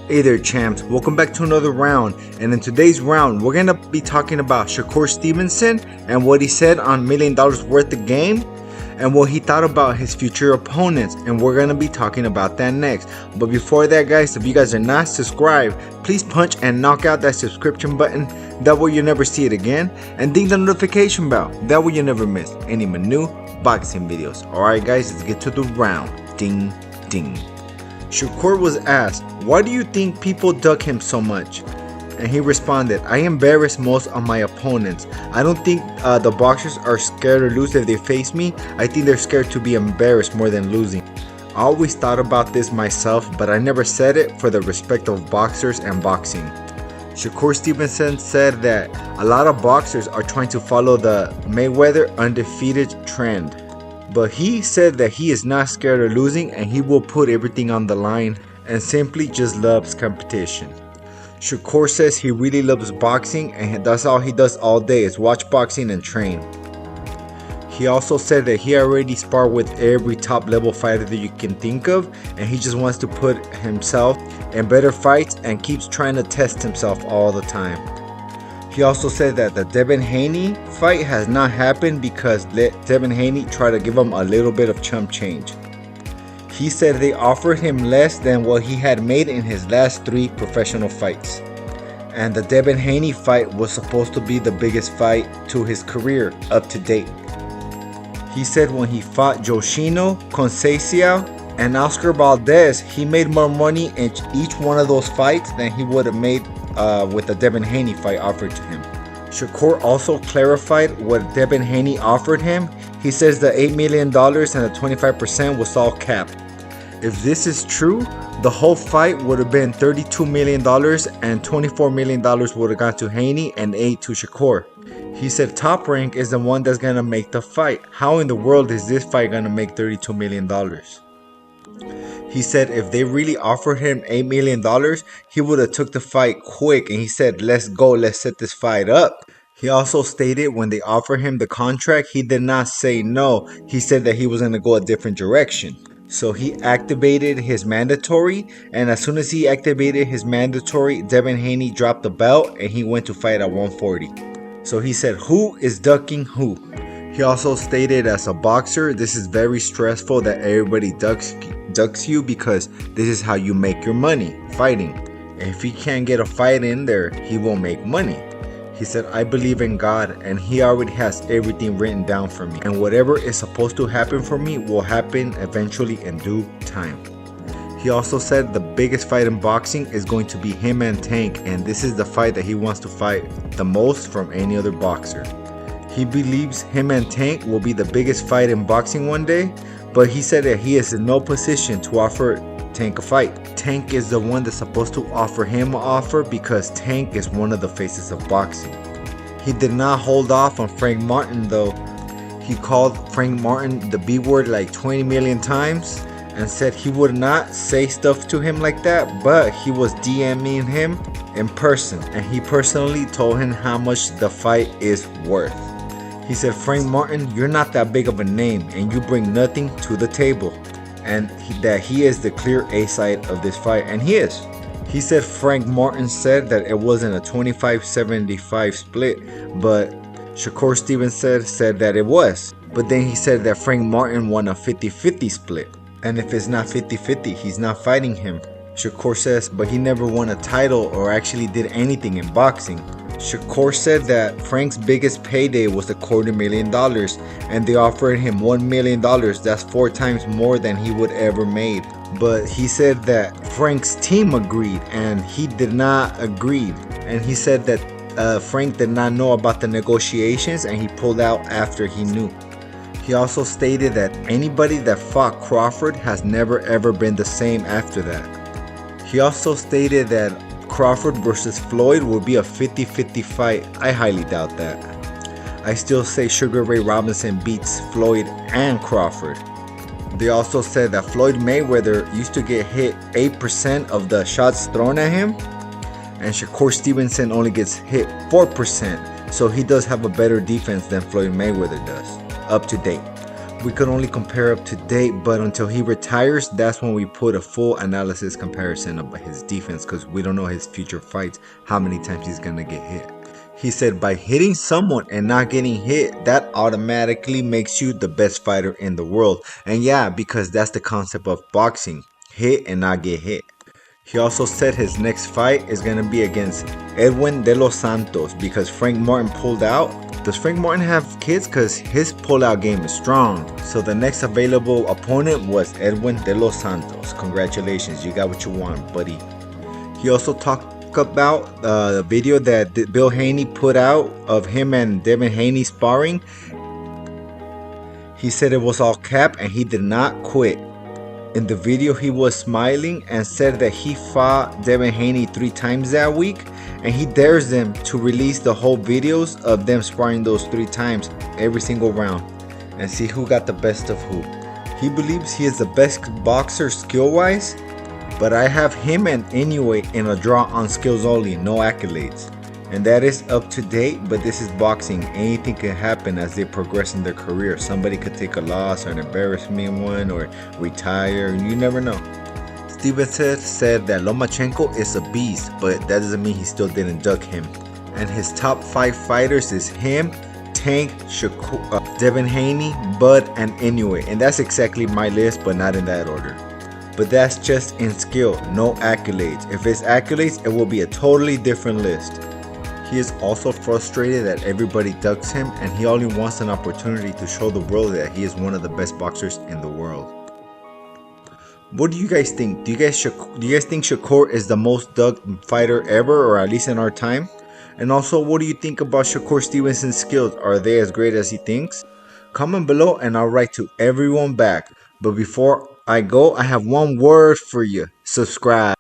Hey there champs, welcome back to another round, and in today's round we're going to be talking about Shakur Stevenson and what he said on $1 Million Worth of Game and what he thought about his future opponents, and we're going to be talking about that next. But before that guys, if you guys are not subscribed, please punch and knock out that subscription button, that way you'll never see it again, and ding the notification bell, that way you'll never miss any of my new boxing videos. Alright guys, let's get to the round. Ding ding. Shakur was asked, why do you think people duck him so much? And he responded, I embarrass most of my opponents. I don't think the boxers are scared to lose if they face me. I think they're scared to be embarrassed more than losing. I always thought about this myself, but I never said it for the respect of boxers and boxing. Shakur Stevenson said that a lot of boxers are trying to follow the Mayweather undefeated trend. But he said that he is not scared of losing and he will put everything on the line and simply just loves competition. Shakur says he really loves boxing and that's all he does all day is watch boxing and train. He also said that he already sparred with every top level fighter that you can think of and he just wants to put himself in better fights and keeps trying to test himself all the time. He also said that the Devin Haney fight has not happened because Devin Haney tried to give him a little bit of chump change. He said they offered him less than what he had made in his last 3 professional fights. And the Devin Haney fight was supposed to be the biggest fight to his career up to date. He said when he fought Yoshino, Conceição, and Oscar Valdez, he made more money in each one of those fights than he would have made with the Devin Haney fight offered to him. Shakur also clarified what Devin Haney offered him. He says the $8 million and the 25% was all capped. If this is true, the whole fight would have been $32 million and $24 million would have gone to Haney and 8 to Shakur. He said Top Rank is the one that's going to make the fight. How in the world is this fight going to make $32 million? He said if they really offered him $8 million, he would have took the fight quick and he said, let's go, let's set this fight up. He also stated when they offered him the contract, he did not say no. He said that he was going to go a different direction. So he activated his mandatory, and as soon as he activated his mandatory, Devin Haney dropped the belt and he went to fight at 140. So he said, who is ducking who? He also stated as a boxer, this is very stressful that everybody ducks you because this is how you make your money, fighting. And if he can't get a fight in there, he won't make money. He said, I believe in God and he already has everything written down for me. And whatever is supposed to happen for me will happen eventually in due time. He also said the biggest fight in boxing is going to be him and Tank, and this is the fight that he wants to fight the most from any other boxer. He believes him and Tank will be the biggest fight in boxing one day, but he said that he is in no position to offer Tank a fight. Tank is the one that's supposed to offer him an offer because Tank is one of the faces of boxing. He did not hold off on Frank Martin though. He called Frank Martin the B word like 20 million times and said he would not say stuff to him like that, but he was DMing him in person and he personally told him how much the fight is worth. He said, Frank Martin, you're not that big of a name and you bring nothing to the table. And that he is the clear A side of this fight, and he is. He said Frank Martin said that it wasn't a 25-75 split, but Shakur Stevenson said that it was. But then he said that Frank Martin won a 50-50 split. And if it's not 50-50, he's not fighting him. Shakur says, but he never won a title or actually did anything in boxing. Shakur said that Frank's biggest payday was $250,000 and they offered him $1 million. That's 4 times more than he would ever made. But he said that Frank's team agreed and he did not agree. And he said that Frank did not know about the negotiations and he pulled out after he knew. He also stated that anybody that fought Crawford has never ever been the same after that. He also stated that Crawford versus Floyd will be a 50-50 fight. I highly doubt that. I still say Sugar Ray Robinson beats Floyd and Crawford. They also said that Floyd Mayweather used to get hit 8% of the shots thrown at him, and Shakur Stevenson only gets hit 4%, so he does have a better defense than Floyd Mayweather does, up to date. we could only compare up to date, but until he retires, that's when we put a full analysis comparison of his defense, because we don't know his future fights, how many times he's gonna get hit. He said by hitting someone and not getting hit, that automatically makes you the best fighter in the world. And yeah, because that's the concept of boxing, hit and not get hit. He also said his next fight is going to be against Edwin de los Santos because Frank Martin pulled out. Does Frank Martin have kids? Because his pullout game is strong. So the next available opponent was Edwin de los Santos. Congratulations, you got what you want, buddy. He also talked about the video that Bill Haney put out of him and Devin Haney sparring. He said it was all cap and he did not quit. In the video, he was smiling and said that he fought Devin Haney 3 times that week, and he dares them to release the whole videos of them sparring those 3 times every single round and see who got the best of who. He believes he is the best boxer skill-wise, but I have him and Inoue in a draw on skills only, no accolades. And that is up to date, but this is boxing. Anything can happen as they progress in their career. Somebody could take a loss or an embarrassment one or retire, and you never know. Stevenson said that Lomachenko is a beast, but that doesn't mean he still didn't duck him. And his top 5 fighters is him, Tank, Shakur, Devin Haney, Bud, and Inoue. And that's exactly my list, but not in that order. But that's just in skill, no accolades. If it's accolades, it will be a totally different list. He is also frustrated that everybody ducks him, and he only wants an opportunity to show the world that he is one of the best boxers in the world. What do you guys think? Do you guys think Shakur is the most ducked fighter ever, or at least in our time? And also, what do you think about Shakur Stevenson's skills? Are they as great as he thinks? Comment below and I'll write to everyone back. But before I go, I have one word for you. Subscribe.